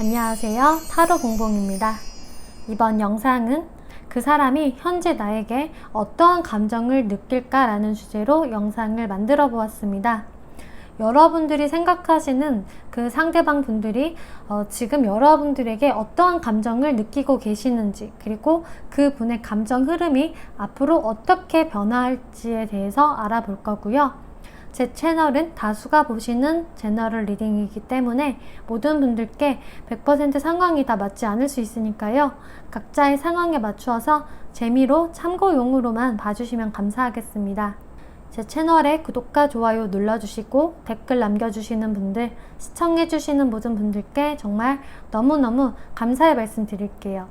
안녕하세요. 타로 봉봉입니다. 이번 영상은 그 사람이 현재 나에게 어떠한 감정을 느낄까라는 주제로 영상을 만들어 보았습니다. 여러분들이 생각하시는 그 상대방 분들이 지금 여러분들에게 어떠한 감정을 느끼고 계시는지, 그리고 그 분의 감정 흐름이 앞으로 어떻게 변화할지에 대해서 알아볼 거고요. 제 채널은 다수가 보시는 제너럴 리딩이기 때문에 모든 분들께 100% 상황이 다 맞지 않을 수 있으니까요. 각자의 상황에 맞추어서 재미로 참고용으로만 봐주시면 감사하겠습니다. 제 채널에 구독과 좋아요 눌러주시고 댓글 남겨주시는 분들, 시청해주시는 모든 분들께 정말 너무너무 감사의 말씀 드릴게요.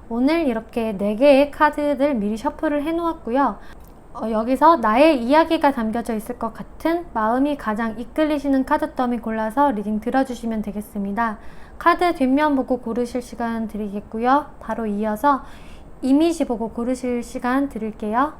오늘 이렇게 4개의 카드들 미리 셔플을 해놓았고요. 여기서 나의 이야기가 담겨져 있을 것 같은 마음이 가장 이끌리시는 카드 더미 골라서 리딩 들어주시면 되겠습니다. 카드 뒷면 보고 고르실 시간 드리겠고요. 바로 이어서 이미지 보고 고르실 시간 드릴게요.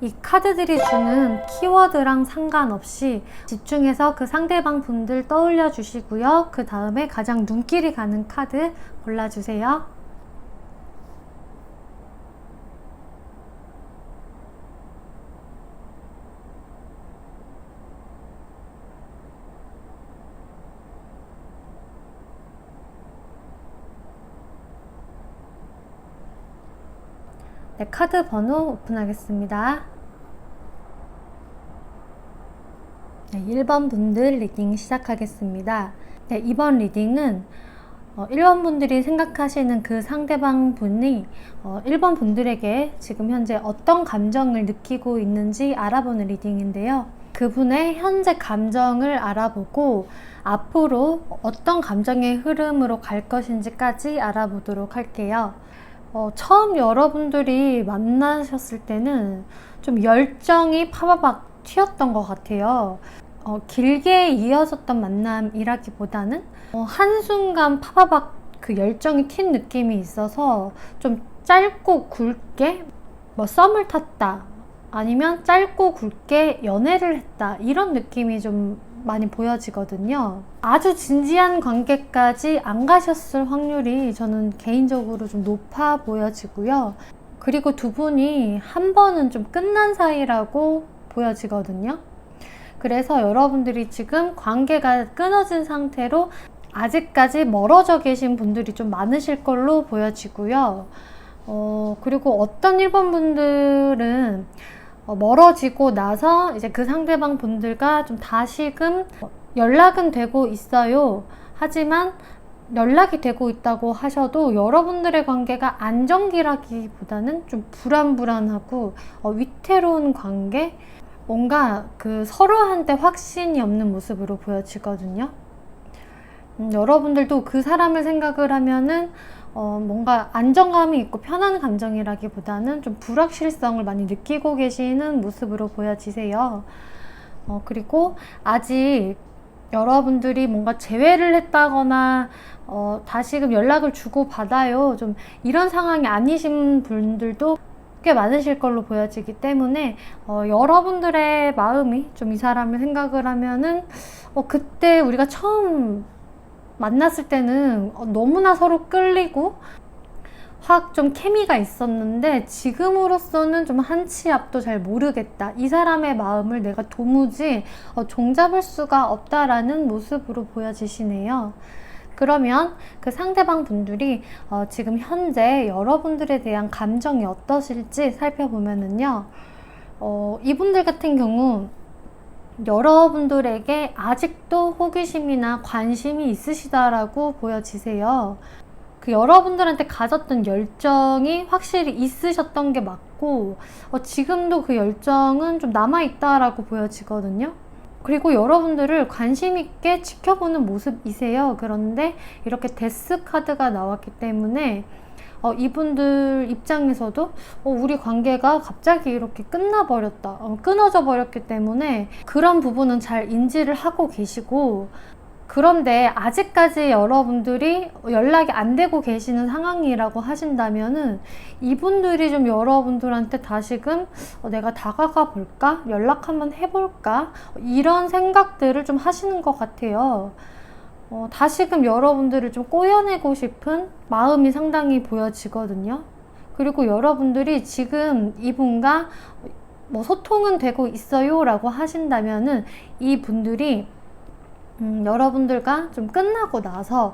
이 카드들이 주는 키워드랑 상관없이 집중해서 그 상대방 분들 떠올려 주시고요. 그 다음에 가장 눈길이 가는 카드 골라주세요. 네, 카드 번호 오픈하겠습니다. 네, 1번 분들 리딩 시작하겠습니다. 네, 이번 리딩은 1번 분들이 생각하시는 그 상대방 분이 1번 분들에게 지금 현재 어떤 감정을 느끼고 있는지 알아보는 리딩인데요. 그분의 현재 감정을 알아보고 앞으로 어떤 감정의 흐름으로 갈 것인지까지 알아보도록 할게요. 처음 여러분들이 만나셨을 때는 좀 열정이 파바박 튀었던 것 같아요. 길게 이어졌던 만남이라기보다는 한순간 파바박 그 열정이 튄 느낌이 있어서 좀 짧고 굵게 썸을 탔다, 아니면 짧고 굵게 연애를 했다, 이런 느낌이 좀 많이 보여지거든요. 아주 진지한 관계까지 안 가셨을 확률이 저는 개인적으로 좀 높아 보여지고요. 그리고 두 분이 한 번은 좀 끝난 사이라고 보여지거든요. 그래서 여러분들이 지금 관계가 끊어진 상태로 아직까지 멀어져 계신 분들이 좀 많으실 걸로 보여지고요. 그리고 어떤 1번 분들은 멀어지고 나서 이제 그 상대방 분들과 좀 다시금 연락은 되고 있어요. 하지만 연락이 되고 있다고 하셔도 여러분들의 관계가 안정기라기보다는 좀 불안불안하고 위태로운 관계, 뭔가 그 서로한테 확신이 없는 모습으로 보여지거든요. 여러분들도 그 사람을 생각을 하면은 뭔가 안정감이 있고 편한 감정이라기보다는 좀 불확실성을 많이 느끼고 계시는 모습으로 보여지세요. 그리고 아직 여러분들이 뭔가 재회를 했다거나 다시금 연락을 주고 받아요, 좀 이런 상황이 아니신 분들도 꽤 많으실 걸로 보여지기 때문에 여러분들의 마음이 좀 이 사람을 생각을 하면은 그때 우리가 처음 만났을 때는 너무나 서로 끌리고 확 좀 케미가 있었는데 지금으로서는 좀 한 치 앞도 잘 모르겠다, 이 사람의 마음을 내가 도무지 종잡을 수가 없다라는 모습으로 보여지시네요. 그러면 그 상대방 분들이 지금 현재 여러분들에 대한 감정이 어떠실지 살펴보면은요, 이분들 같은 경우 여러분들에게 아직도 호기심이나 관심이 있으시다라고 보여지세요. 그 여러분들한테 가졌던 열정이 확실히 있으셨던 게 맞고 지금도 그 열정은 좀 남아있다라고 보여지거든요. 그리고 여러분들을 관심 있게 지켜보는 모습이세요. 그런데 이렇게 데스 카드가 나왔기 때문에 이분들 입장에서도 우리 관계가 갑자기 이렇게 끊어져 버렸기 때문에 그런 부분은 잘 인지를 하고 계시고, 그런데 아직까지 여러분들이 연락이 안 되고 계시는 상황이라고 하신다면은 이분들이 좀 여러분들한테 다시금 내가 다가가 볼까? 연락 한번 해볼까? 이런 생각들을 좀 하시는 것 같아요. 다시금 여러분들을 좀 꼬여내고 싶은 마음이 상당히 보여지거든요. 그리고 여러분들이 지금 이분과 뭐 소통은 되고 있어요 라고 하신다면은 이분들이 여러분들과 좀 끝나고 나서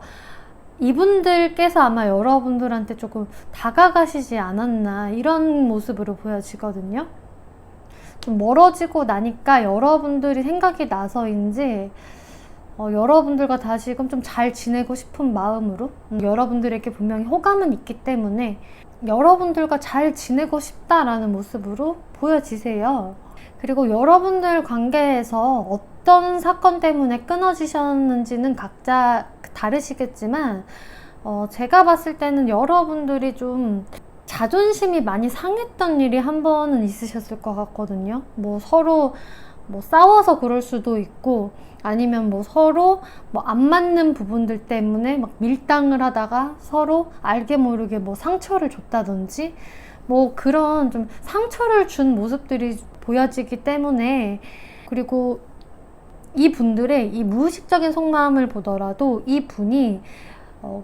이분들께서 아마 여러분들한테 조금 다가가시지 않았나 이런 모습으로 보여지거든요. 좀 멀어지고 나니까 여러분들이 생각이 나서인지 여러분들과 다시금 좀 잘 지내고 싶은 마음으로 여러분들에게 분명히 호감은 있기 때문에 여러분들과 잘 지내고 싶다라는 모습으로 보여지세요. 그리고 여러분들 관계에서 어떤 사건 때문에 끊어지셨는지는 각자 다르시겠지만 제가 봤을 때는 여러분들이 좀 자존심이 많이 상했던 일이 한 번은 있으셨을 것 같거든요. 뭐 서로 뭐 싸워서 그럴 수도 있고 아니면 뭐 서로 뭐 안 맞는 부분들 때문에 막 밀당을 하다가 서로 알게 모르게 뭐 상처를 줬다든지 뭐 그런 좀 상처를 준 모습들이 보여지기 때문에, 그리고 이 분들의 이 무의식적인 속마음을 보더라도 이 분이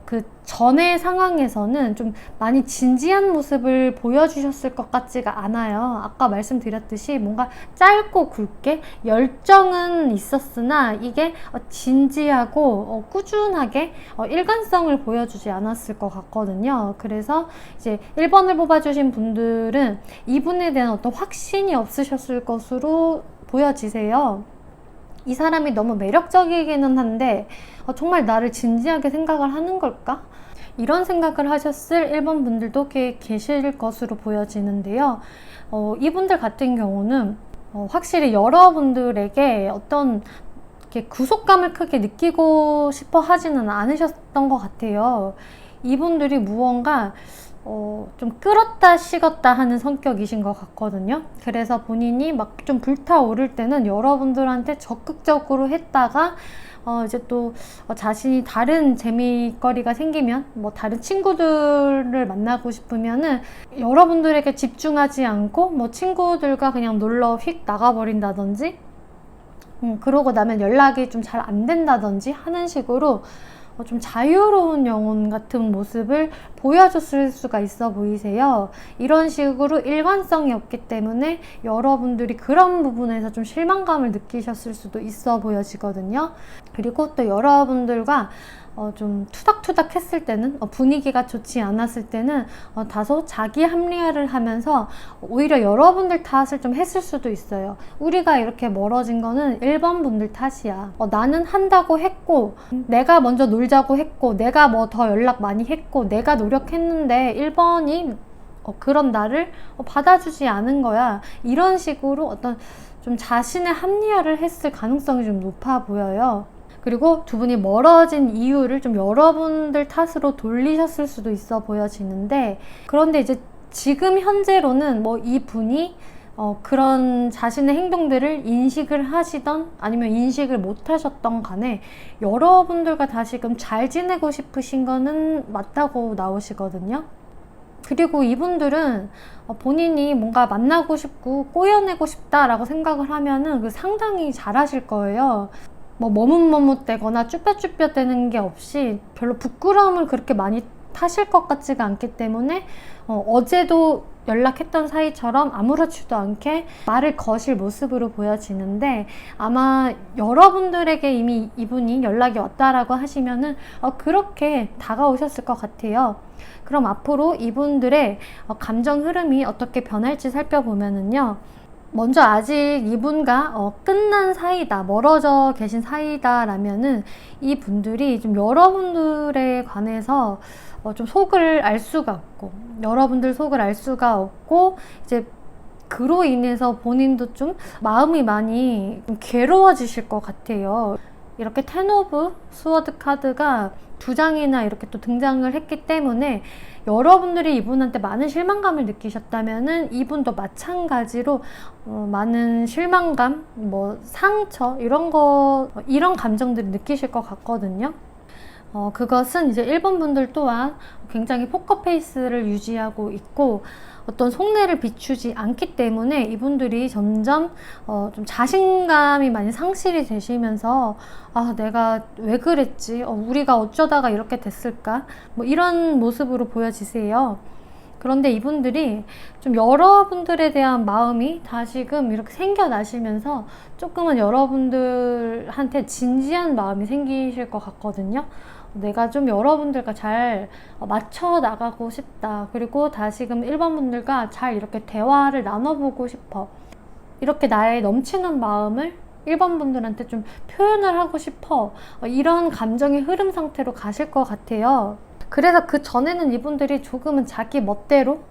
그 전의 상황에서는 좀 많이 진지한 모습을 보여주셨을 것 같지가 않아요. 아까 말씀드렸듯이 뭔가 짧고 굵게 열정은 있었으나 이게 진지하고 꾸준하게 일관성을 보여주지 않았을 것 같거든요. 그래서 이제 1번을 뽑아주신 분들은 이분에 대한 어떤 확신이 없으셨을 것으로 보여지세요. 이 사람이 너무 매력적이기는 한데 정말 나를 진지하게 생각을 하는 걸까? 이런 생각을 하셨을 1번 분들도 꽤 계실 것으로 보여지는데요. 이분들 같은 경우는 확실히 여러분들에게 어떤 이렇게 구속감을 크게 느끼고 싶어 하지는 않으셨던 것 같아요. 이분들이 무언가 좀 끌었다 식었다 하는 성격이신 것 같거든요. 그래서 본인이 막 좀 불타오를 때는 여러분들한테 적극적으로 했다가 이제 또 자신이 다른 재미거리가 생기면 뭐 다른 친구들을 만나고 싶으면은 여러분들에게 집중하지 않고 뭐 친구들과 그냥 놀러 휙 나가버린다든지 그러고 나면 연락이 좀 잘 안 된다든지 하는 식으로 좀 자유로운 영혼 같은 모습을 보여줬을 수가 있어 보이세요. 이런 식으로 일관성이 없기 때문에 여러분들이 그런 부분에서 좀 실망감을 느끼셨을 수도 있어 보여지거든요. 그리고 또 여러분들과 좀 투닥투닥 했을 때는 분위기가 좋지 않았을 때는 다소 자기 합리화를 하면서 오히려 여러분들 탓을 좀 했을 수도 있어요. 우리가 이렇게 멀어진 거는 1번 분들 탓이야. 나는 한다고 했고 내가 먼저 놀자고 했고 내가 뭐 더 연락 많이 했고 내가 노력했는데 1번이 그런 나를 받아주지 않은 거야. 이런 식으로 어떤 좀 자신의 합리화를 했을 가능성이 좀 높아 보여요. 그리고 두 분이 멀어진 이유를 좀 여러분들 탓으로 돌리셨을 수도 있어 보여지는데, 그런데 이제 지금 현재로는 뭐 이 분이 그런 자신의 행동들을 인식을 하시던 아니면 인식을 못 하셨던 간에 여러분들과 다시금 잘 지내고 싶으신 거는 맞다고 나오시거든요. 그리고 이분들은 본인이 뭔가 만나고 싶고 꼬여내고 싶다라고 생각을 하면은 그 상당히 잘하실 거예요. 뭐 머뭇머뭇대거나 쭈뼛쭈뼛대는 게 없이 별로 부끄러움을 그렇게 많이 타실 것 같지가 않기 때문에 어제도 연락했던 사이처럼 아무렇지도 않게 말을 거실 모습으로 보여지는데, 아마 여러분들에게 이미 이분이 연락이 왔다라고 하시면은 그렇게 다가오셨을 것 같아요. 그럼 앞으로 이분들의 감정 흐름이 어떻게 변할지 살펴보면은요, 먼저 아직 이분과 끝난 사이다, 멀어져 계신 사이다 라면은 이 분들이 좀 여러분들에 관해서 좀 속을 알 수가 없고, 여러분들 속을 알 수가 없고, 이제 그로 인해서 본인도 좀 마음이 많이 좀 괴로워지실 것 같아요. 이렇게 텐 오브 스워드 카드가 2장이나 이렇게 또 등장을 했기 때문에 여러분들이 이분한테 많은 실망감을 느끼셨다면은 이분도 마찬가지로 많은 실망감, 상처 이런 감정들을 느끼실 것 같거든요. 그것은 이제 1번 분들 또한 굉장히 포커페이스를 유지하고 있고 어떤 속내를 비추지 않기 때문에 이분들이 점점 좀 자신감이 많이 상실이 되시면서 내가 왜 그랬지? 우리가 어쩌다가 이렇게 됐을까? 이런 모습으로 보여지세요. 그런데 이분들이 좀 여러분들에 대한 마음이 다시금 이렇게 생겨나시면서 조금은 여러분들한테 진지한 마음이 생기실 것 같거든요. 내가 좀 여러분들과 잘 맞춰 나가고 싶다. 그리고 다시금 1번 분들과 잘 이렇게 대화를 나눠보고 싶어. 이렇게 나의 넘치는 마음을 1번 분들한테 좀 표현을 하고 싶어. 이런 감정의 흐름 상태로 가실 것 같아요. 그래서 그 전에는 이분들이 조금은 자기 멋대로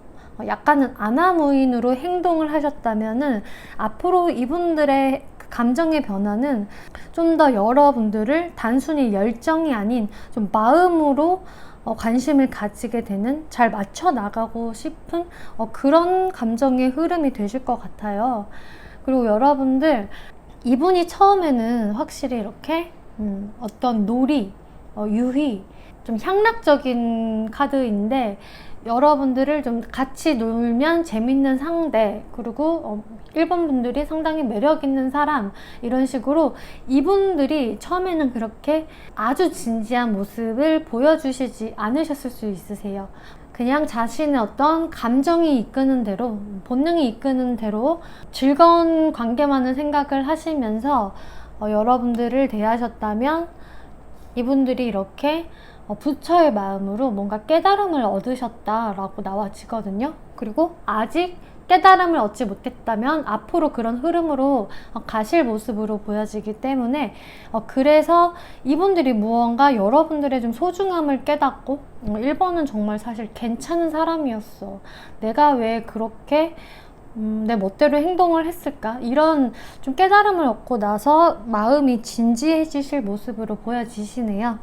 약간은 아나무인으로 행동을 하셨다면은 앞으로 이분들의 감정의 변화는 좀 더 여러분들을 단순히 열정이 아닌 좀 마음으로 관심을 가지게 되는, 잘 맞춰 나가고 싶은 그런 감정의 흐름이 되실 것 같아요. 그리고 여러분들 이분이 처음에는 확실히 이렇게 어떤 놀이, 유희, 좀 향락적인 카드인데 여러분들을 좀 같이 놀면 재밌는 상대, 그리고 1번 분들이 상당히 매력 있는 사람, 이런 식으로 이분들이 처음에는 그렇게 아주 진지한 모습을 보여주시지 않으셨을 수 있으세요. 그냥 자신의 어떤 감정이 이끄는 대로, 본능이 이끄는 대로 즐거운 관계만을 생각을 하시면서 여러분들을 대하셨다면 이분들이 이렇게 부처의 마음으로 뭔가 깨달음을 얻으셨다라고 나와지거든요. 그리고 아직 깨달음을 얻지 못했다면 앞으로 그런 흐름으로 가실 모습으로 보여지기 때문에 그래서 이분들이 무언가 여러분들의 좀 소중함을 깨닫고 1번은 정말 사실 괜찮은 사람이었어. 내가 왜 그렇게 내 멋대로 행동을 했을까? 이런 좀 깨달음을 얻고 나서 마음이 진지해지실 모습으로 보여지시네요.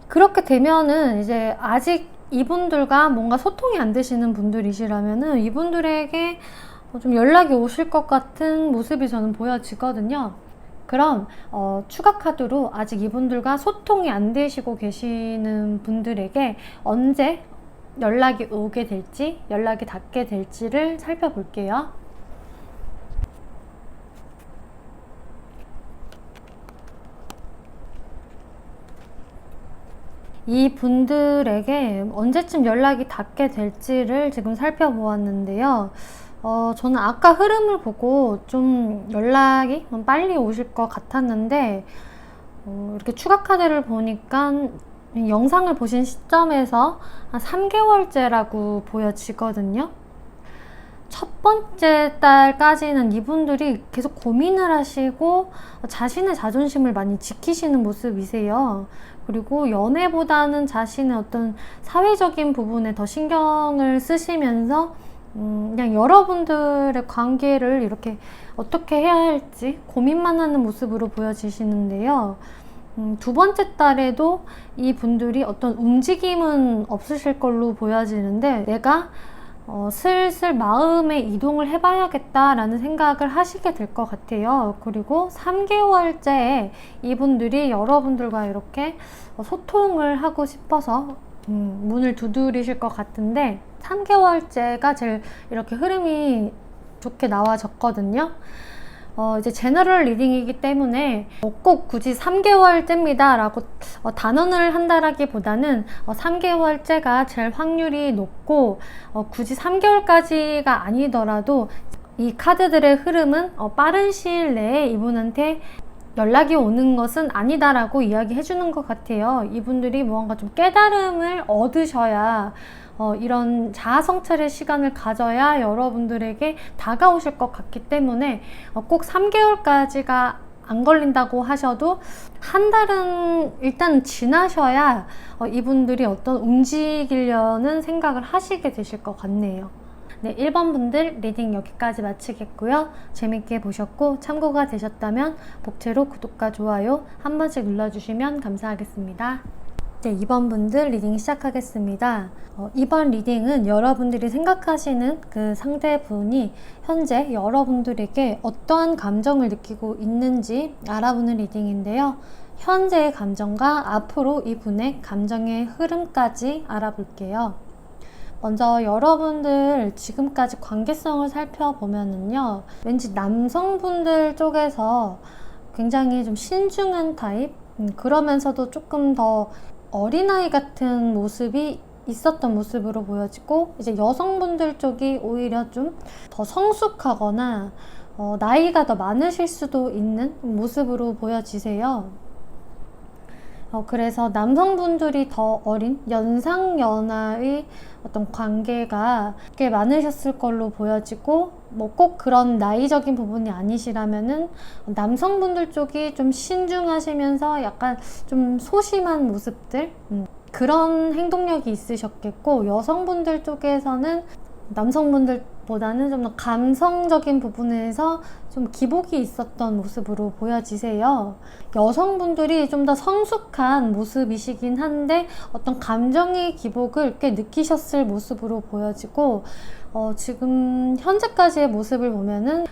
그렇게 되면은 이제 아직 이분들과 뭔가 소통이 안 되시는 분들이시라면은 이분들에게 좀 연락이 오실 것 같은 모습이 저는 보여지거든요. 그럼 추가 카드로 아직 이분들과 소통이 안 되시고 계시는 분들에게 언제 연락이 오게 될지, 연락이 닿게 될지를 살펴볼게요. 이 분들에게 언제쯤 연락이 닿게 될지를 지금 살펴보았는데요. 저는 아까 흐름을 보고 좀 연락이 빨리 오실 것 같았는데 이렇게 추가 카드를 보니까 영상을 보신 시점에서 한 3개월째라고 보여지거든요. 첫 번째 달까지는 이분들이 계속 고민을 하시고 자신의 자존심을 많이 지키시는 모습이세요. 그리고 연애보다는 자신의 어떤 사회적인 부분에 더 신경을 쓰시면서 그냥 여러분들의 관계를 이렇게 어떻게 해야 할지 고민만 하는 모습으로 보여지시는데요. 두 번째 달에도 이 분들이 어떤 움직임은 없으실 걸로 보여지는데 내가 슬슬 마음의 이동을 해봐야겠다라는 생각을 하시게 될 것 같아요. 그리고 3개월째에 이분들이 여러분들과 이렇게 소통을 하고 싶어서 문을 두드리실 것 같은데 3개월째가 제일 이렇게 흐름이 좋게 나와졌거든요. 이제 제너럴 리딩이기 때문에 꼭 굳이 3개월째입니다 라고 단언을 한다라기보다는 3개월째가 제일 확률이 높고 굳이 3개월까지가 아니더라도 이 카드들의 흐름은 빠른 시일 내에 이분한테 연락이 오는 것은 아니다라고 이야기해 주는 것 같아요. 이분들이 무언가 좀 깨달음을 얻으셔야 이런 자아 성찰의 시간을 가져야 여러분들에게 다가오실 것 같기 때문에 꼭 3개월까지가 안 걸린다고 하셔도 한 달은 일단 지나셔야 이분들이 어떤 움직이려는 생각을 하시게 되실 것 같네요. 네, 1번 분들 리딩 여기까지 마치겠고요. 재밌게 보셨고 참고가 되셨다면 복채로 구독과 좋아요 한 번씩 눌러주시면 감사하겠습니다. 네, 2번 분들 리딩 시작하겠습니다. 이번 리딩은 여러분들이 생각하시는 그 상대분이 현재 여러분들에게 어떠한 감정을 느끼고 있는지 알아보는 리딩인데요. 현재의 감정과 앞으로 이분의 감정의 흐름까지 알아볼게요. 먼저 여러분들 지금까지 관계성을 살펴보면은요, 왠지 남성분들 쪽에서 굉장히 좀 신중한 타입? 그러면서도 조금 더 어린아이 같은 모습이 있었던 모습으로 보여지고, 이제 여성분들 쪽이 오히려 좀 더 성숙하거나 나이가 더 많으실 수도 있는 모습으로 보여지세요. 그래서 남성분들이 더 어린 연상연하의 어떤 관계가 꽤 많으셨을 걸로 보여지고, 뭐 꼭 그런 나이적인 부분이 아니시라면은 남성분들 쪽이 좀 신중하시면서 약간 좀 소심한 모습들, 그런 행동력이 있으셨겠고, 여성분들 쪽에서는 남성분들보다는 좀 더 감성적인 부분에서 좀 기복이 있었던 모습으로 보여지세요. 여성분들이 좀 더 성숙한 모습이시긴 한데 어떤 감정의 기복을 꽤 느끼셨을 모습으로 보여지고, 지금 현재까지의 모습을 보면은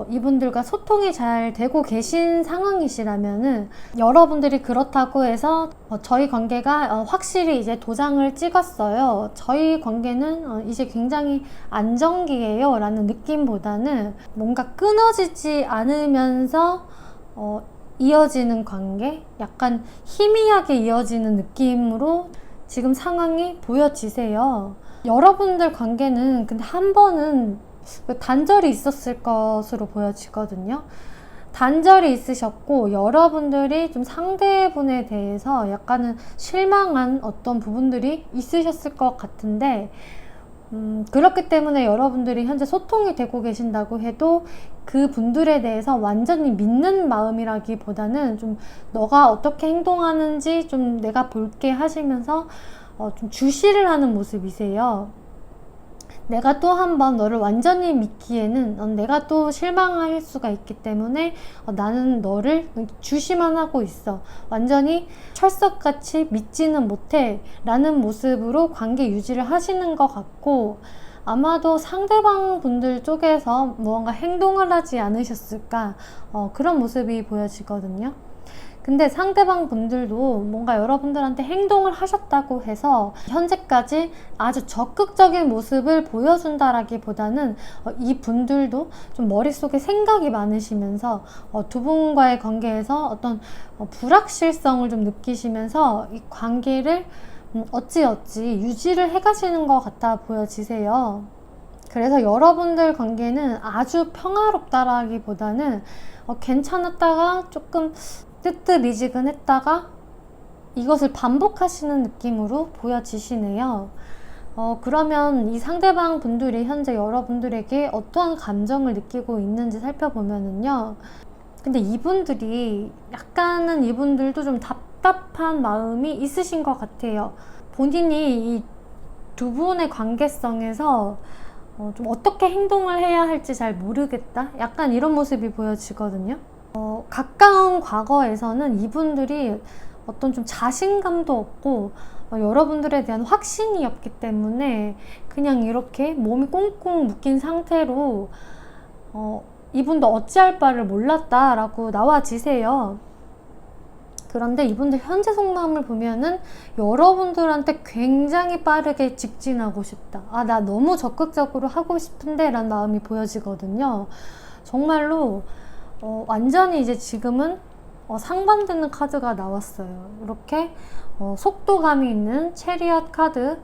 이분들과 소통이 잘 되고 계신 상황이시라면은, 여러분들이 그렇다고 해서 저희 관계가 확실히 이제 도장을 찍었어요, 저희 관계는 이제 굉장히 안정기예요 라는 느낌보다는 뭔가 끊어지지 않으면서 이어지는 관계? 약간 희미하게 이어지는 느낌으로 지금 상황이 보여지세요. 여러분들 관계는 근데 한 번은 단절이 있었을 것으로 보여지거든요. 단절이 있으셨고, 여러분들이 좀 상대분에 대해서 약간은 실망한 어떤 부분들이 있으셨을 것 같은데, 그렇기 때문에 여러분들이 현재 소통이 되고 계신다고 해도 그 분들에 대해서 완전히 믿는 마음이라기보다는 좀 너가 어떻게 행동하는지 좀 내가 볼게 하시면서 좀 주시를 하는 모습이세요. 내가 또 한 번 너를 완전히 믿기에는 내가 또 실망할 수가 있기 때문에 나는 너를 주시만 하고 있어, 완전히 철석같이 믿지는 못해 라는 모습으로 관계 유지를 하시는 것 같고, 아마도 상대방 분들 쪽에서 무언가 행동을 하지 않으셨을까, 그런 모습이 보여지거든요. 근데 상대방 분들도 뭔가 여러분들한테 행동을 하셨다고 해서 현재까지 아주 적극적인 모습을 보여준다라기보다는 이 분들도 좀 머릿속에 생각이 많으시면서 두 분과의 관계에서 어떤 불확실성을 좀 느끼시면서 이 관계를 어찌어찌 유지를 해가시는 것 같아 보여지세요. 그래서 여러분들 관계는 아주 평화롭다라기보다는 괜찮았다가 조금 뜨뜻미지근했다가 이것을 반복하시는 느낌으로 보여지시네요. 그러면 이 상대방 분들이 현재 여러분들에게 어떠한 감정을 느끼고 있는지 살펴보면은요, 근데 이분들이 약간은 이분들도 좀 답답한 마음이 있으신 것 같아요. 본인이 이 두 분의 관계성에서 좀 어떻게 행동을 해야 할지 잘 모르겠다, 약간 이런 모습이 보여지거든요. 가까운 과거에서는 이분들이 어떤 좀 자신감도 없고 여러분들에 대한 확신이 없기 때문에 그냥 이렇게 몸이 꽁꽁 묶인 상태로 이분도 어찌할 바를 몰랐다라고 나와지세요. 그런데 이분들 현재 속마음을 보면은 여러분들한테 굉장히 빠르게 직진하고 싶다, 나 너무 적극적으로 하고 싶은데 라는 마음이 보여지거든요. 정말로 완전히 이제 지금은 상반되는 카드가 나왔어요. 이렇게 속도감이 있는 체리엇 카드,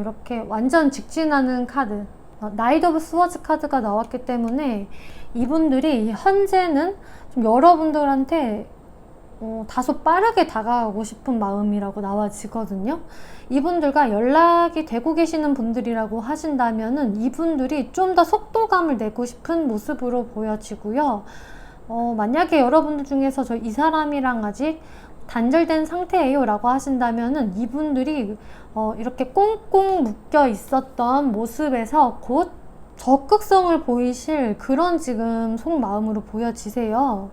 이렇게 완전 직진하는 카드, 나이트 오브 스워즈 카드가 나왔기 때문에 이분들이 현재는 좀 여러분들한테 다소 빠르게 다가가고 싶은 마음이라고 나와지거든요. 이분들과 연락이 되고 계시는 분들이라고 하신다면은 이분들이 좀 더 속도감을 내고 싶은 모습으로 보여지고요. 만약에 여러분들 중에서 저 이 사람이랑 아직 단절된 상태예요 라고 하신다면은 이분들이 이렇게 꽁꽁 묶여 있었던 모습에서 곧 적극성을 보이실 그런 지금 속마음으로 보여지세요.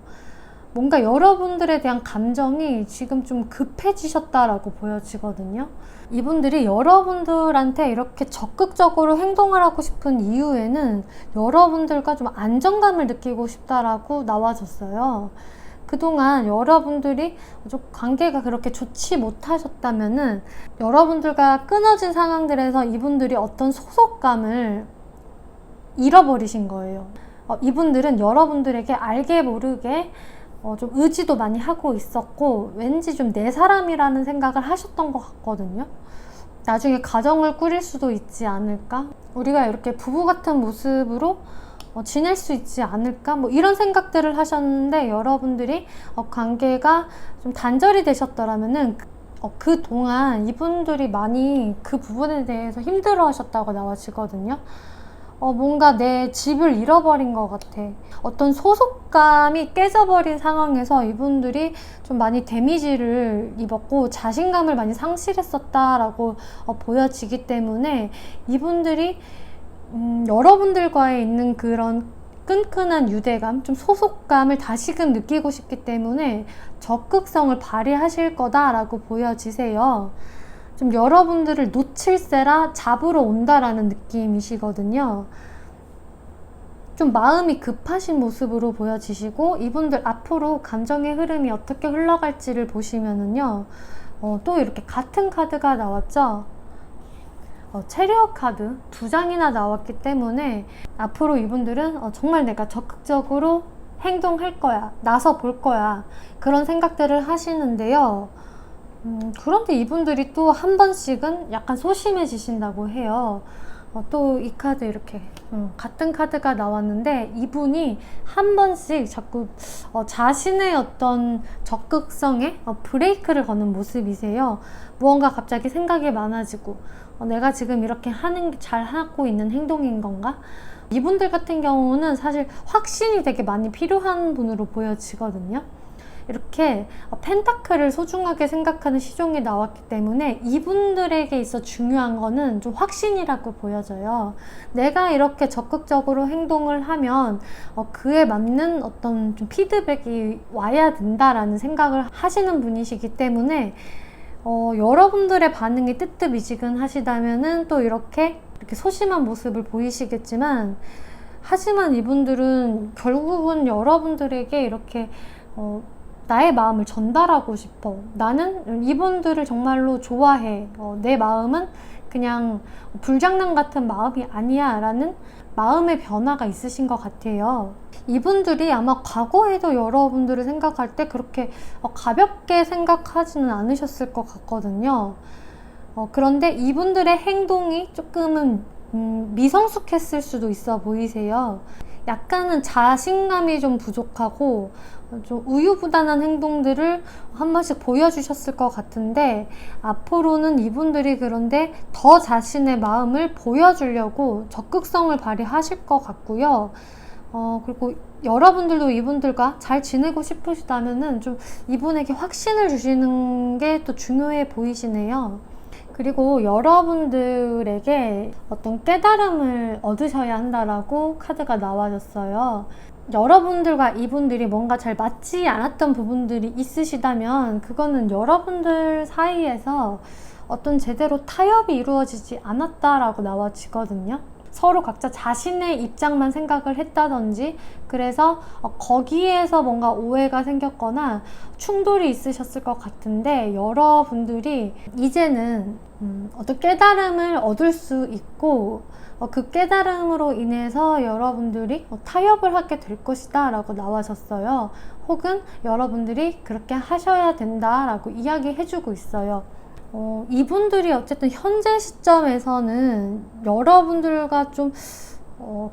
뭔가 여러분들에 대한 감정이 지금 좀 급해지셨다라고 보여지거든요. 이분들이 여러분들한테 이렇게 적극적으로 행동을 하고 싶은 이유에는 여러분들과 좀 안정감을 느끼고 싶다라고 나와졌어요. 그동안 여러분들이 좀 관계가 그렇게 좋지 못하셨다면은 여러분들과 끊어진 상황들에서 이분들이 어떤 소속감을 잃어버리신 거예요. 이분들은 여러분들에게 알게 모르게 좀 의지도 많이 하고 있었고 왠지 좀 내 사람이라는 생각을 하셨던 것 같거든요. 나중에 가정을 꾸릴 수도 있지 않을까? 우리가 이렇게 부부 같은 모습으로 지낼 수 있지 않을까? 뭐 이런 생각들을 하셨는데 여러분들이 관계가 좀 단절이 되셨더라면은 그동안 이분들이 많이 그 부분에 대해서 힘들어 하셨다고 나와지거든요. 뭔가 내 집을 잃어버린 것 같아. 어떤 소속감이 깨져버린 상황에서 이분들이 좀 많이 데미지를 입었고 자신감을 많이 상실했었다라고 보여지기 때문에 이분들이 여러분들과의 있는 그런 끈끈한 유대감, 좀 소속감을 다시금 느끼고 싶기 때문에 적극성을 발휘하실 거다라고 보여지세요. 좀 여러분들을 놓칠세라 잡으러 온다라는 느낌이시거든요. 좀 마음이 급하신 모습으로 보여지시고 이분들 앞으로 감정의 흐름이 어떻게 흘러갈지를 보시면은요, 또 이렇게 같은 카드가 나왔죠. 체리엇 카드 2장이나 나왔기 때문에 앞으로 이분들은 정말 내가 적극적으로 행동할 거야, 나서 볼 거야, 그런 생각들을 하시는데요. 그런데 이분들이 또 한 번씩은 약간 소심해지신다고 해요. 또 이 카드 이렇게 같은 카드가 나왔는데 이분이 한 번씩 자꾸 자신의 어떤 적극성에 브레이크를 거는 모습이세요. 무언가 갑자기 생각이 많아지고 내가 지금 이렇게 하는 게 잘 하고 있는 행동인 건가? 이분들 같은 경우는 사실 확신이 되게 많이 필요한 분으로 보여지거든요. 이렇게 펜타클을 소중하게 생각하는 시종이 나왔기 때문에 이분들에게 있어 중요한 거는 좀 확신이라고 보여져요. 내가 이렇게 적극적으로 행동을 하면 그에 맞는 어떤 좀 피드백이 와야 된다라는 생각을 하시는 분이시기 때문에 여러분들의 반응이 뜨뜻미지근하시다면은 또 이렇게 소심한 모습을 보이시겠지만, 하지만 이분들은 결국은 여러분들에게 이렇게 나의 마음을 전달하고 싶어. 나는 이분들을 정말로 좋아해. 내 마음은 그냥 불장난 같은 마음이 아니야 라는 마음의 변화가 있으신 것 같아요. 이분들이 아마 과거에도 여러분들을 생각할 때 그렇게 가볍게 생각하지는 않으셨을 것 같거든요. 그런데 이분들의 행동이 조금은 미성숙했을 수도 있어 보이세요. 약간은 자신감이 좀 부족하고 좀 우유부단한 행동들을 한 번씩 보여주셨을 것 같은데, 앞으로는 이분들이 그런데 더 자신의 마음을 보여주려고 적극성을 발휘하실 것 같고요. 그리고 여러분들도 이분들과 잘 지내고 싶으시다면은 좀 이분에게 확신을 주시는 게 또 중요해 보이시네요. 그리고 여러분들에게 어떤 깨달음을 얻으셔야 한다라고 카드가 나와졌어요. 여러분들과 이분들이 뭔가 잘 맞지 않았던 부분들이 있으시다면 그거는 여러분들 사이에서 어떤 제대로 타협이 이루어지지 않았다라고 나와지거든요. 서로 각자 자신의 입장만 생각을 했다든지, 그래서 거기에서 뭔가 오해가 생겼거나 충돌이 있으셨을 것 같은데, 여러분들이 이제는 어떤 깨달음을 얻을 수 있고 그 깨달음으로 인해서 여러분들이 타협을 하게 될 것이다 라고 나와졌어요. 혹은 여러분들이 그렇게 하셔야 된다 라고 이야기해주고 있어요. 이분들이 어쨌든 현재 시점에서는 여러분들과 좀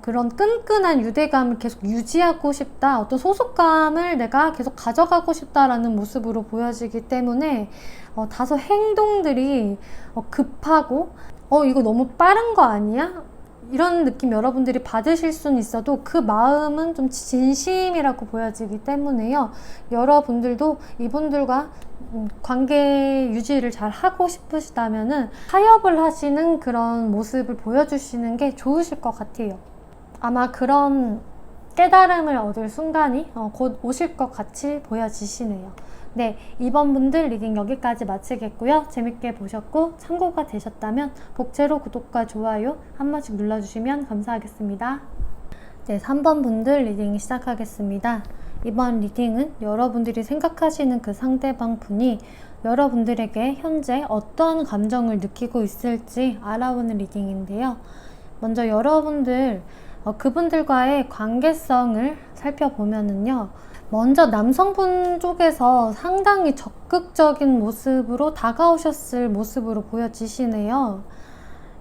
그런 끈끈한 유대감을 계속 유지하고 싶다, 어떤 소속감을 내가 계속 가져가고 싶다라는 모습으로 보여지기 때문에 다소 행동들이 급하고 이거 너무 빠른 거 아니야? 이런 느낌 여러분들이 받으실 수는 있어도 그 마음은 좀 진심이라고 보여지기 때문에요. 여러분들도 이분들과 관계 유지를 잘 하고 싶으시다면은 타협을 하시는 그런 모습을 보여주시는 게 좋으실 것 같아요. 아마 그런 깨달음을 얻을 순간이 곧 오실 것 같이 보여지시네요. 네, 이번 분들 리딩 여기까지 마치겠고요. 재밌게 보셨고 참고가 되셨다면 복채로 구독과 좋아요 한 번씩 눌러주시면 감사하겠습니다. 네, 3번 분들 리딩 시작하겠습니다. 이번 리딩은 여러분들이 생각하시는 그 상대방 분이 여러분들에게 현재 어떠한 감정을 느끼고 있을지 알아보는 리딩인데요. 먼저 여러분들 그분들과의 관계성을 살펴보면은요, 먼저 남성분 쪽에서 상당히 적극적인 모습으로 다가오셨을 모습으로 보여지시네요.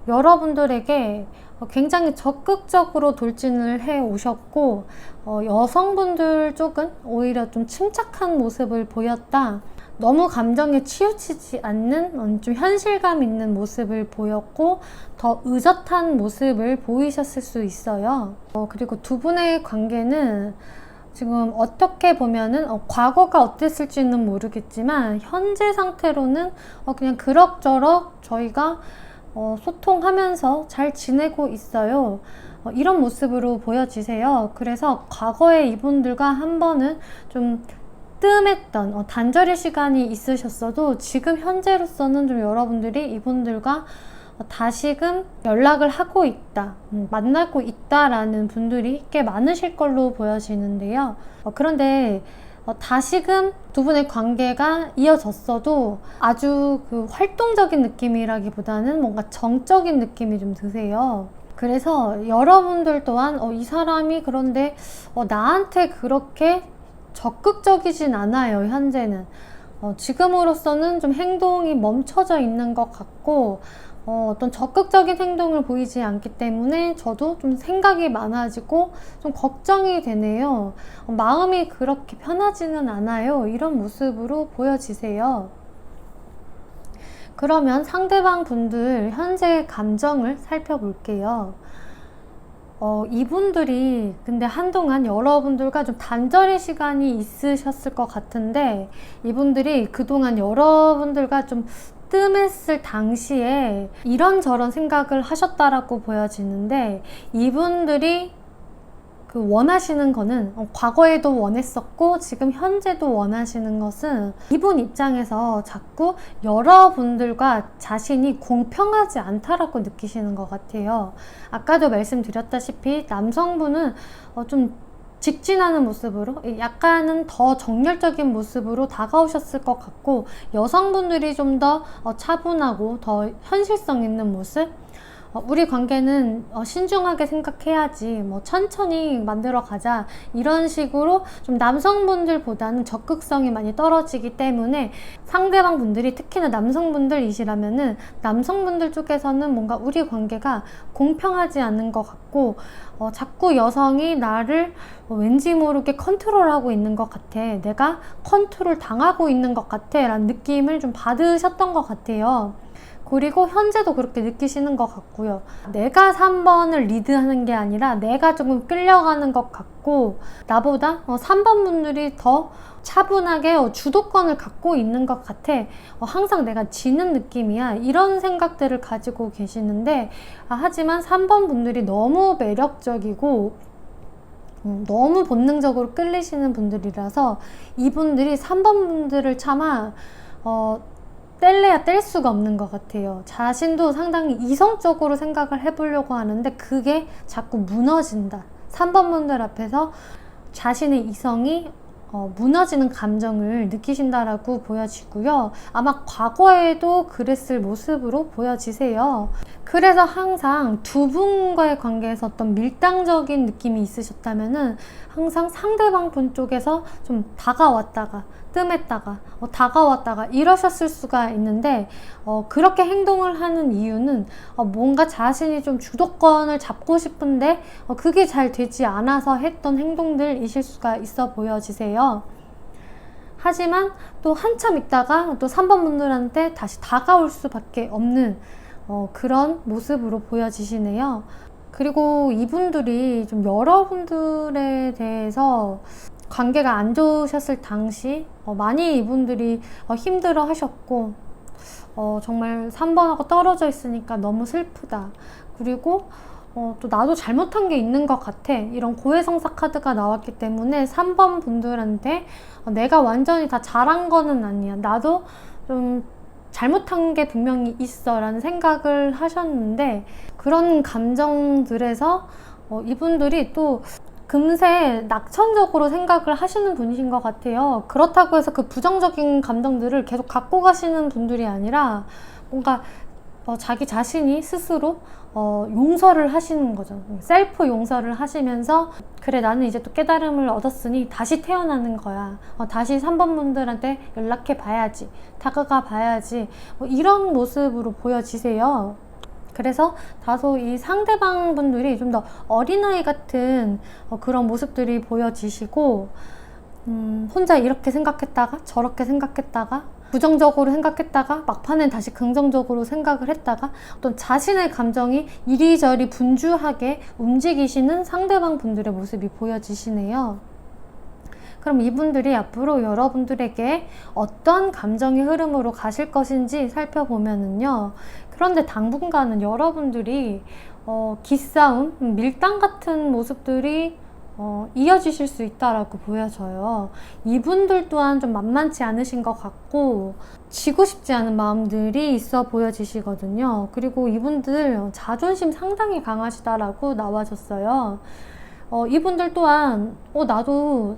여러분들에게 굉장히 적극적으로 돌진을 해 오셨고, 여성분들 쪽은 오히려 좀 침착한 모습을 보였다. 너무 감정에 치우치지 않는 좀 현실감 있는 모습을 보였고 더 의젓한 모습을 보이셨을 수 있어요. 그리고 두 분의 관계는 지금 어떻게 보면은 과거가 어땠을지는 모르겠지만 현재 상태로는 그냥 그럭저럭 저희가 소통하면서 잘 지내고 있어요. 이런 모습으로 보여지세요. 그래서 과거에 이분들과 한 번은 좀 뜸했던 단절의 시간이 있으셨어도 지금 현재로서는 좀 여러분들이 이분들과 다시금 연락을 하고 있다, 만나고 있다라는 분들이 꽤 많으실 걸로 보여지는데요. 그런데 다시금 두 분의 관계가 이어졌어도 아주 그 활동적인 느낌이라기보다는 뭔가 정적인 느낌이 좀 드세요. 그래서 여러분들 또한 이 사람이 그런데 나한테 그렇게 적극적이진 않아요. 현재는 지금으로서는 좀 행동이 멈춰져 있는 것 같고 어떤 적극적인 행동을 보이지 않기 때문에 저도 좀 생각이 많아지고 좀 걱정이 되네요. 마음이 그렇게 편하지는 않아요. 이런 모습으로 보여지세요. 그러면 상대방 분들 현재의 감정을 살펴볼게요. 이분들이 근데 한동안 여러분들과 좀 단절의 시간이 있으셨을 것 같은데 이분들이 그동안 여러분들과 좀 뜸했을 당시에 이런저런 생각을 하셨다라고 보여지는데 이분들이 그 원하시는 거는 과거에도 원했었고 지금 현재도 원하시는 것은 이분 입장에서 자꾸 여러분들과 자신이 공평하지 않다라고 느끼시는 것 같아요. 아까도 말씀드렸다시피 남성분은 좀 직진하는 모습으로 약간은 더 정열적인 모습으로 다가오셨을 것 같고 여성분들이 좀 더 차분하고 더 현실성 있는 모습, 우리 관계는 신중하게 생각해야지 뭐 천천히 만들어 가자 이런 식으로 좀 남성분들보다는 적극성이 많이 떨어지기 때문에 상대방 분들이 특히나 남성분들이시라면은 남성분들 쪽에서는 뭔가 우리 관계가 공평하지 않은 것 같고 자꾸 여성이 나를 왠지 모르게 컨트롤하고 있는 것 같아, 내가 컨트롤 당하고 있는 것 같아 라는 느낌을 좀 받으셨던 것 같아요. 그리고 현재도 그렇게 느끼시는 것 같고요. 내가 3번을 리드하는 게 아니라 내가 조금 끌려가는 것 같고 나보다 3번 분들이 더 차분하게 주도권을 갖고 있는 것 같아. 항상 내가 지는 느낌이야. 이런 생각들을 가지고 계시는데 하지만 3번 분들이 너무 매력적이고 너무 본능적으로 끌리시는 분들이라서 이분들이 3번 분들을 차마 뗄래야 뗄 수가 없는 것 같아요. 자신도 상당히 이성적으로 생각을 해보려고 하는데 그게 자꾸 무너진다. 3번 분들 앞에서 자신의 이성이 무너지는 감정을 느끼신다라고 보여지고요. 아마 과거에도 그랬을 모습으로 보여지세요. 그래서 항상 두 분과의 관계에서 어떤 밀당적인 느낌이 있으셨다면은 항상 상대방 분 쪽에서 좀 다가왔다가 뜸했다가 다가왔다가 이러셨을 수가 있는데 그렇게 행동을 하는 이유는 뭔가 자신이 좀 주도권을 잡고 싶은데 그게 잘 되지 않아서 했던 행동들이실 수가 있어 보여지세요. 하지만 또 한참 있다가 또 3번 분들한테 다시 다가올 수밖에 없는 그런 모습으로 보여지시네요. 그리고 이분들이 좀 여러분들에 대해서 관계가 안 좋으셨을 당시 많이 이분들이 힘들어 하셨고 정말 3번하고 떨어져 있으니까 너무 슬프다. 그리고 또 나도 잘못한 게 있는 것 같아. 이런 고해성사 카드가 나왔기 때문에 3번 분들한테 내가 완전히 다 잘한 거는 아니야. 나도 좀 잘못한 게 분명히 있어 라는 생각을 하셨는데, 그런 감정들에서 이분들이 또 금세 낙천적으로 생각을 하시는 분이신 것 같아요. 그렇다고 해서 그 부정적인 감정들을 계속 갖고 가시는 분들이 아니라 뭔가 자기 자신이 스스로 용서를 하시는 거죠. 셀프 용서를 하시면서, 그래 나는 이제 또 깨달음을 얻었으니 다시 태어나는 거야. 다시 3번 분들한테 연락해 봐야지. 다가가 봐야지. 이런 모습으로 보여지세요. 그래서 다소 이 상대방 분들이 좀 더 어린아이 같은 그런 모습들이 보여지시고, 혼자 이렇게 생각했다가 저렇게 생각했다가 부정적으로 생각했다가 막판엔 다시 긍정적으로 생각을 했다가 어떤 자신의 감정이 이리저리 분주하게 움직이시는 상대방 분들의 모습이 보여지시네요. 그럼 이분들이 앞으로 여러분들에게 어떤 감정의 흐름으로 가실 것인지 살펴보면은요. 그런데 당분간은 여러분들이 기싸움, 밀당 같은 모습들이 이어지실 수 있다라고 보여져요. 이분들 또한 좀 만만치 않으신 것 같고 지고 싶지 않은 마음들이 있어 보여지시거든요. 그리고 이분들 자존심 상당히 강하시다라고 나와졌어요. 이분들 또한 나도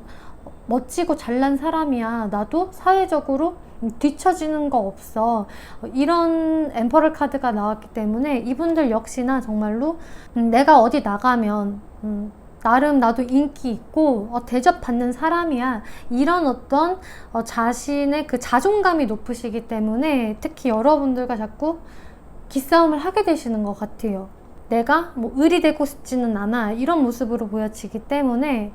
멋지고 잘난 사람이야. 나도 사회적으로 뒤처지는 거 없어. 이런 엠퍼럴 카드가 나왔기 때문에 이분들 역시나 정말로 내가 어디 나가면 나름 나도 인기 있고 대접받는 사람이야. 이런 어떤 자신의 그 자존감이 높으시기 때문에 특히 여러분들과 자꾸 기싸움을 하게 되시는 것 같아요. 내가 을이 되고 싶지는 않아. 이런 모습으로 보여지기 때문에.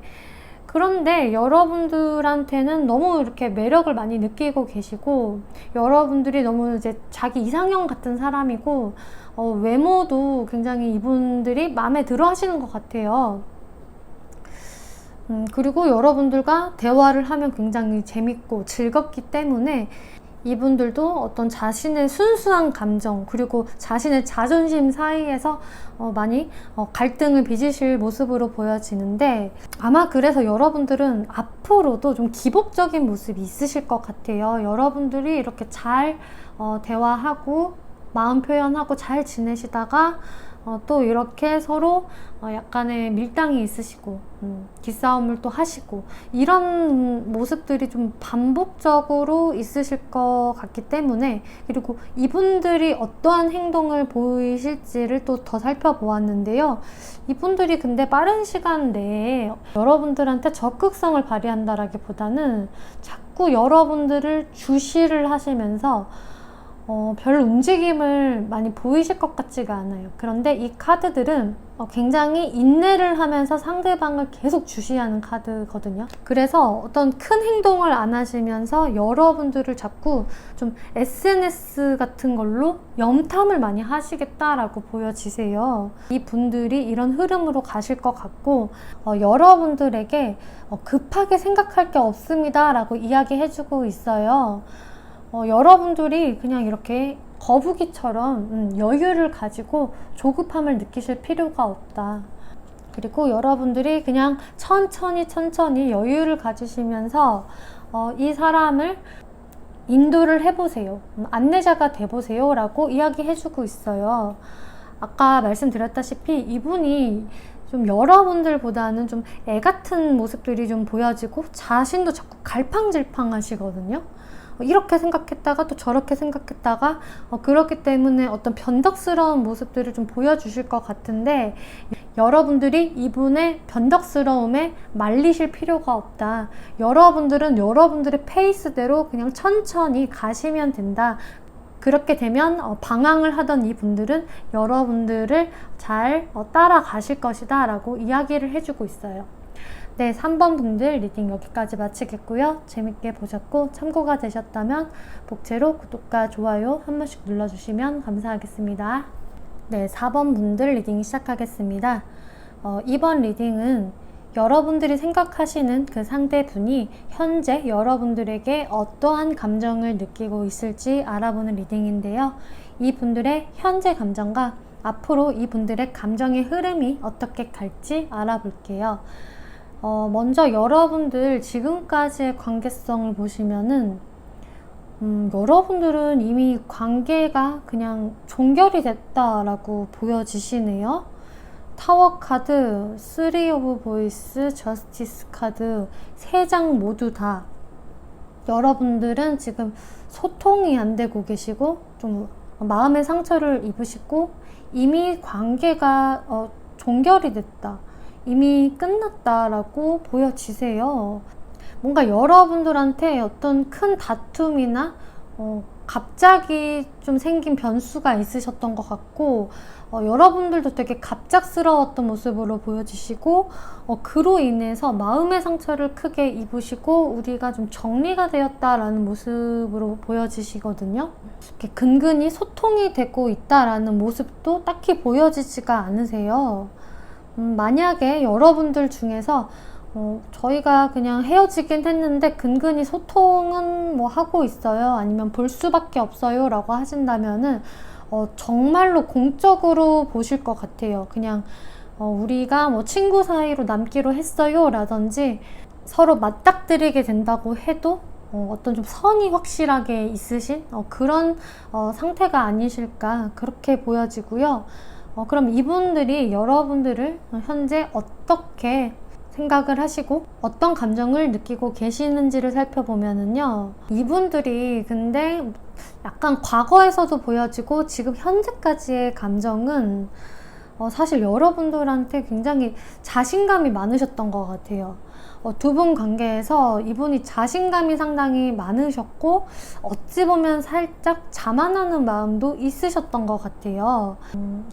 그런데 여러분들한테는 너무 이렇게 매력을 많이 느끼고 계시고, 여러분들이 너무 이제 자기 이상형 같은 사람이고, 외모도 굉장히 이분들이 마음에 들어 하시는 것 같아요. 그리고 여러분들과 대화를 하면 굉장히 재밌고 즐겁기 때문에 이분들도 어떤 자신의 순수한 감정 그리고 자신의 자존심 사이에서 많이 갈등을 빚으실 모습으로 보여지는데, 아마 그래서 여러분들은 앞으로도 좀 기복적인 모습이 있으실 것 같아요. 여러분들이 이렇게 잘 대화하고 마음 표현하고 잘 지내시다가 또 이렇게 서로 약간의 밀당이 있으시고 기싸움을 또 하시고, 이런 모습들이 좀 반복적으로 있으실 것 같기 때문에, 그리고 이분들이 어떠한 행동을 보이실지를 또 더 살펴보았는데요. 이분들이 근데 빠른 시간 내에 여러분들한테 적극성을 발휘한다라기보다는 자꾸 여러분들을 주시를 하시면서 별 움직임을 많이 보이실 것 같지가 않아요. 그런데 이 카드들은 굉장히 인내를 하면서 상대방을 계속 주시하는 카드거든요. 그래서 어떤 큰 행동을 안 하시면서 여러분들을 자꾸 좀 SNS 같은 걸로 염탐을 많이 하시겠다라고 보여지세요. 이 분들이 이런 흐름으로 가실 것 같고, 여러분들에게 급하게 생각할 게 없습니다 라고 이야기해주고 있어요. 여러분들이 그냥 이렇게 거북이처럼 여유를 가지고 조급함을 느끼실 필요가 없다. 그리고 여러분들이 그냥 천천히 여유를 가지시면서 이 사람을 인도를 해보세요. 안내자가 돼보세요 라고 이야기해주고 있어요. 아까 말씀드렸다시피 이분이 좀 여러분들보다는 좀 애 같은 모습들이 좀 보여지고 자신도 자꾸 갈팡질팡 하시거든요. 이렇게 생각했다가 또 저렇게 생각했다가 그렇기 때문에 어떤 변덕스러운 모습들을 좀 보여주실 것 같은데, 여러분들이 이분의 변덕스러움에 말리실 필요가 없다. 여러분들은 여러분들의 페이스대로 그냥 천천히 가시면 된다. 그렇게 되면 방황을 하던 이분들은 여러분들을 잘 따라가실 것이다 라고 이야기를 해주고 있어요. 네, 3번 분들 리딩 여기까지 마치겠고요. 재밌게 보셨고 참고가 되셨다면 복채로 구독과 좋아요 한 번씩 눌러주시면 감사하겠습니다. 네, 4번 분들 리딩 시작하겠습니다. 이번 리딩은 여러분들이 생각하시는 그 상대분이 현재 여러분들에게 어떠한 감정을 느끼고 있을지 알아보는 리딩인데요. 이 분들의 현재 감정과 앞으로 이분들의 감정의 흐름이 어떻게 갈지 알아볼게요. 먼저 여러분들 지금까지의 관계성을 보시면은 여러분들은 이미 관계가 그냥 종결이 됐다라고 보여지시네요. 타워 카드, 3 오브 보이스, 저스티스 카드 3장 모두 다 여러분들은 지금 소통이 안 되고 계시고 좀 마음의 상처를 입으시고 이미 관계가 종결이 됐다, 이미 끝났다라고 보여지세요. 뭔가 여러분들한테 어떤 큰 다툼이나 갑자기 좀 생긴 변수가 있으셨던 것 같고 여러분들도 되게 갑작스러웠던 모습으로 보여지시고 그로 인해서 마음의 상처를 크게 입으시고 우리가 좀 정리가 되었다라는 모습으로 보여지시거든요. 이렇게 근근히 소통이 되고 있다라는 모습도 딱히 보여지지가 않으세요. 만약에 여러분들 중에서 저희가 그냥 헤어지긴 했는데 근근히 소통은 뭐 하고 있어요, 아니면 볼 수밖에 없어요 라고 하신다면은 정말로 공적으로 보실 것 같아요. 그냥 우리가 뭐 친구 사이로 남기로 했어요 라든지 서로 맞닥뜨리게 된다고 해도 어떤 좀 선이 확실하게 있으신 그런 상태가 아니실까 그렇게 보여지고요. 그럼 이분들이 여러분들을 현재 어떻게 생각을 하시고 어떤 감정을 느끼고 계시는지를 살펴보면은요, 이분들이 근데 약간 과거에서도 보여지고 지금 현재까지의 감정은 사실 여러분들한테 굉장히 자신감이 많으셨던 것 같아요. 두 분 관계에서 이분이 자신감이 상당히 많으셨고 어찌 보면 살짝 자만하는 마음도 있으셨던 것 같아요.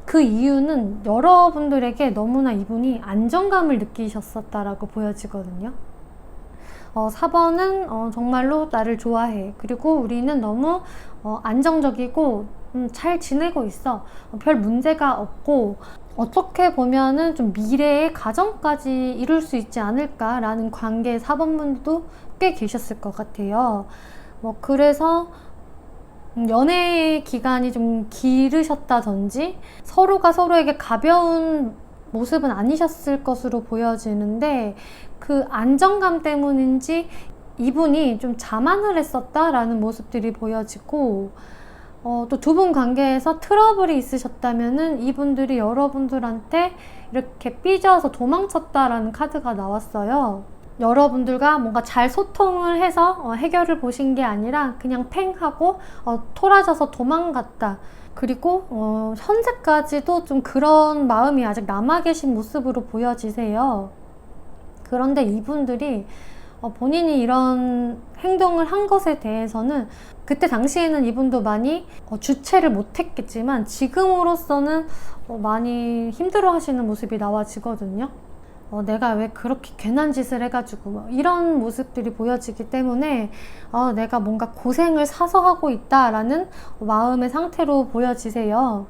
그 이유는 여러분들에게 너무나 이분이 안정감을 느끼셨었다라고 보여지거든요. 4번은 정말로 나를 좋아해. 그리고 우리는 너무 안정적이고 잘 지내고 있어. 별 문제가 없고 어떻게 보면은 좀 미래의 가정까지 이룰 수 있지 않을까라는 관계 4번분도 꽤 계셨을 것 같아요. 그래서 연애 기간이 좀 길으셨다든지 서로가 서로에게 가벼운 모습은 아니셨을 것으로 보여지는데 그 안정감 때문인지 이분이 좀 자만을 했었다라는 모습들이 보여지고 또 두 분 관계에서 트러블이 있으셨다면은 이분들이 여러분들한테 이렇게 삐져서 도망쳤다라는 카드가 나왔어요. 여러분들과 뭔가 잘 소통을 해서 해결을 보신 게 아니라 그냥 팽 하고 토라져서 도망갔다. 그리고 현재까지도 좀 그런 마음이 아직 남아 계신 모습으로 보여지세요. 그런데 이분들이 본인이 이런 행동을 한 것에 대해서는 그때 당시에는 이분도 많이 주체를 못했겠지만 지금으로서는 많이 힘들어 하시는 모습이 나와지거든요. 내가 왜 그렇게 괜한 짓을 해가지고 이런 모습들이 보여지기 때문에 내가 뭔가 고생을 사서 하고 있다라는 마음의 상태로 보여지세요.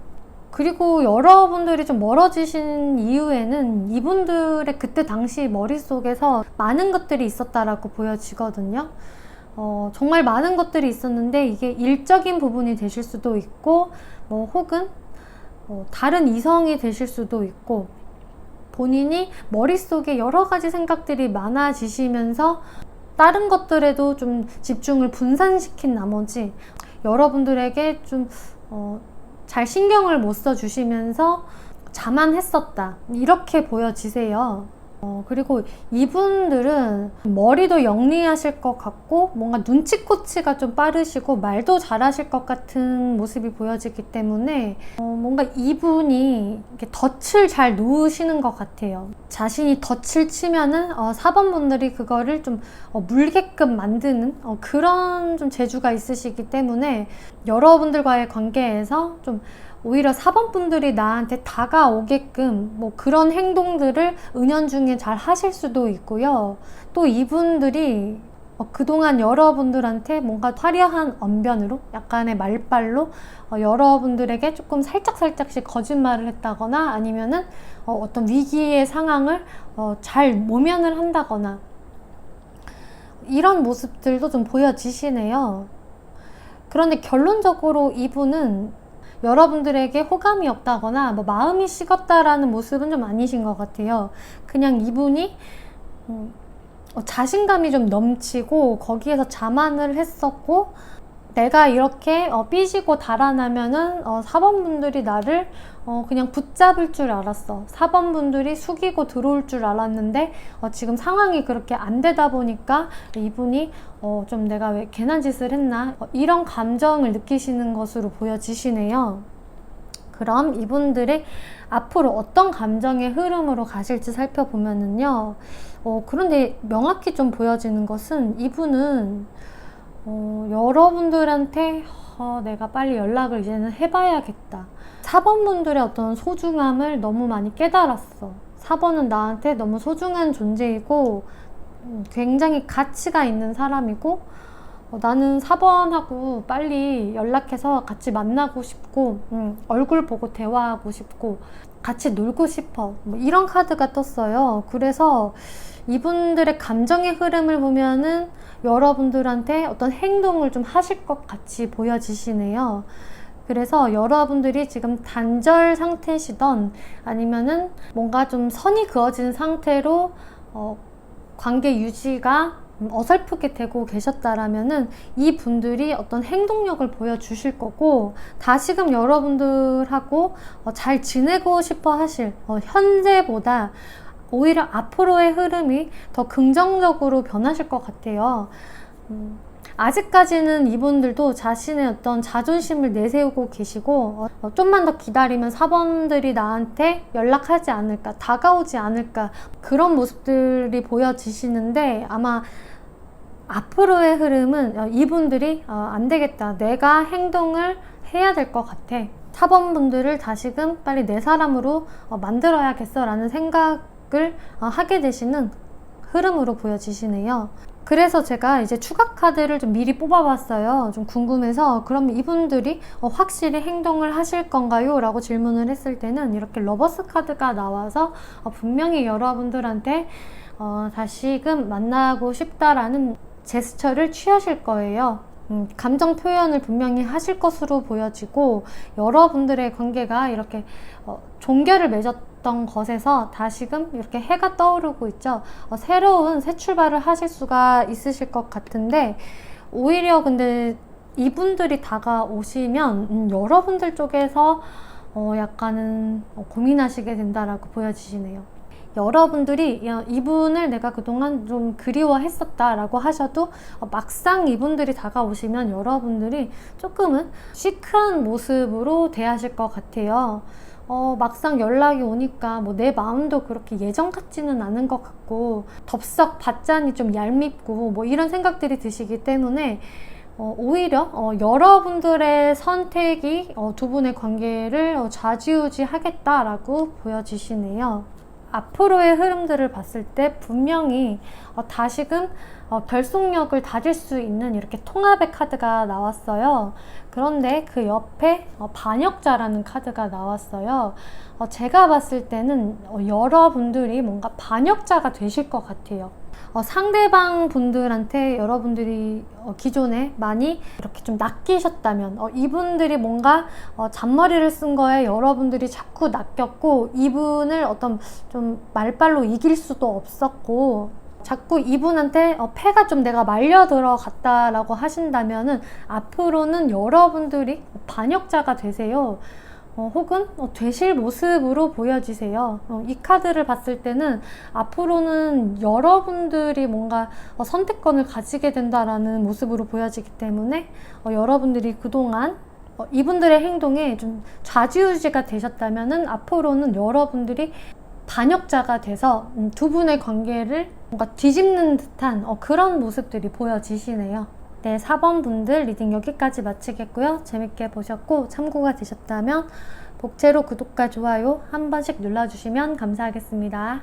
그리고 여러분들이 좀 멀어지신 이유에는 이분들의 그때 당시 머릿속에서 많은 것들이 있었다라고 보여지거든요. 정말 많은 것들이 있었는데 이게 일적인 부분이 되실 수도 있고 혹은 다른 이성이 되실 수도 있고 본인이 머릿속에 여러 가지 생각들이 많아지시면서 다른 것들에도 좀 집중을 분산시킨 나머지 여러분들에게 좀 잘 신경을 못 써주시면서 자만했었다 이렇게 보여지세요. 그리고 이분들은 머리도 영리하실 것 같고 뭔가 눈치코치가 좀 빠르시고 말도 잘하실 것 같은 모습이 보여지기 때문에 뭔가 이분이 이렇게 덫을 잘 놓으시는 것 같아요. 자신이 덫을 치면은 4번 분들이 그거를 좀 물게끔 만드는 그런 좀 재주가 있으시기 때문에 여러분들과의 관계에서 좀 오히려 4번 분들이 나한테 다가오게끔 그런 행동들을 은연중에 잘 하실 수도 있고요. 또 이분들이 그동안 여러분들한테 뭔가 화려한 언변으로 약간의 말발로 여러분들에게 조금 살짝씩 거짓말을 했다거나 아니면은 어떤 위기의 상황을 잘 모면을 한다거나 이런 모습들도 좀 보여지시네요. 그런데 결론적으로 이분은 여러분들에게 호감이 없다거나 뭐 마음이 식었다라는 모습은 좀 아니신 것 같아요. 그냥 이분이 자신감이 좀 넘치고 거기에서 자만을 했었고, 내가 이렇게 삐지고 달아나면은 4번분들이 나를 그냥 붙잡을 줄 알았어. 4번분들이 숙이고 들어올 줄 알았는데 지금 상황이 그렇게 안 되다 보니까 이분이 좀 내가 왜 괜한 짓을 했나, 이런 감정을 느끼시는 것으로 보여지시네요. 그럼 이분들의 앞으로 어떤 감정의 흐름으로 가실지 살펴보면은요, 그런데 명확히 좀 보여지는 것은 이분은 여러분들한테 내가 빨리 연락을 이제는 해봐야겠다. 4번분들의 어떤 소중함을 너무 많이 깨달았어. 4번은 나한테 너무 소중한 존재이고 굉장히 가치가 있는 사람이고, 나는 4번하고 빨리 연락해서 같이 만나고 싶고, 얼굴 보고 대화하고 싶고 같이 놀고 싶어. 뭐 이런 카드가 떴어요. 그래서 이분들의 감정의 흐름을 보면은 여러분들한테 어떤 행동을 좀 하실 것 같이 보여지시네요. 그래서 여러분들이 지금 단절 상태시던 아니면은 뭔가 좀 선이 그어진 상태로 관계 유지가 어설프게 되고 계셨다라면은 이 분들이 어떤 행동력을 보여주실 거고, 다시금 여러분들하고 잘 지내고 싶어 하실, 현재보다 오히려 앞으로의 흐름이 더 긍정적으로 변하실 것 같아요. 아직까지는 이분들도 자신의 어떤 자존심을 내세우고 계시고, 좀만 더 기다리면 4번들이 나한테 연락하지 않을까, 다가오지 않을까, 그런 모습들이 보여지시는데, 아마 앞으로의 흐름은 이분들이 안 되겠다, 내가 행동을 해야 될 것 같아, 4번분들을 다시금 빨리 내 사람으로 만들어야겠어 라는 생각을 하게 되시는 흐름으로 보여지시네요. 그래서 제가 이제 추가 카드를 좀 미리 뽑아봤어요. 좀 궁금해서, 그럼 이분들이 확실히 행동을 하실 건가요? 라고 질문을 했을 때는 이렇게 러버스 카드가 나와서 분명히 여러분들한테 다시금 만나고 싶다라는 제스처를 취하실 거예요. 감정 표현을 분명히 하실 것으로 보여지고, 여러분들의 관계가 이렇게 종결을 맺었던 것에서 다시금 이렇게 해가 떠오르고 있죠. 새로운 새 출발을 하실 수가 있으실 것 같은데, 오히려 근데 이분들이 다가오시면 여러분들 쪽에서 약간은 고민하시게 된다라고 보여지시네요. 여러분들이 이분을 내가 그동안 좀 그리워했었다 라고 하셔도 막상 이분들이 다가오시면 여러분들이 조금은 시크한 모습으로 대하실 것 같아요. 막상 연락이 오니까 뭐 내 마음도 그렇게 예전 같지는 않은 것 같고, 덥석 받자니 좀 얄밉고 뭐 이런 생각들이 드시기 때문에 오히려 여러분들의 선택이 두 분의 관계를 좌지우지 하겠다라고 보여지시네요. 앞으로의 흐름들을 봤을 때 분명히 다시금 결속력을 다질 수 있는 이렇게 통합의 카드가 나왔어요. 그런데 그 옆에 반역자라는 카드가 나왔어요. 제가 봤을 때는 여러분들이 뭔가 반역자가 되실 것 같아요. 상대방 분들한테 여러분들이 기존에 많이 이렇게 좀 낚이셨다면, 이분들이 뭔가 잔머리를 쓴 거에 여러분들이 자꾸 낚였고, 이분을 어떤 좀 말빨로 이길 수도 없었고, 자꾸 이분한테 패가 좀 내가 말려 들어갔다라고 하신다면은 앞으로는 여러분들이 반역자가 되세요. 혹은 되실 모습으로 보여지세요. 이 카드를 봤을 때는 앞으로는 여러분들이 뭔가 선택권을 가지게 된다라는 모습으로 보여지기 때문에 여러분들이 그동안 이분들의 행동에 좀 좌지우지가 되셨다면은 앞으로는 여러분들이 반역자가 돼서 두 분의 관계를 뭔가 뒤집는 듯한 그런 모습들이 보여지시네요. 네, 4번 분들 리딩 여기까지 마치겠고요. 재밌게 보셨고 참고가 되셨다면 복제로 구독과 좋아요 한 번씩 눌러주시면 감사하겠습니다.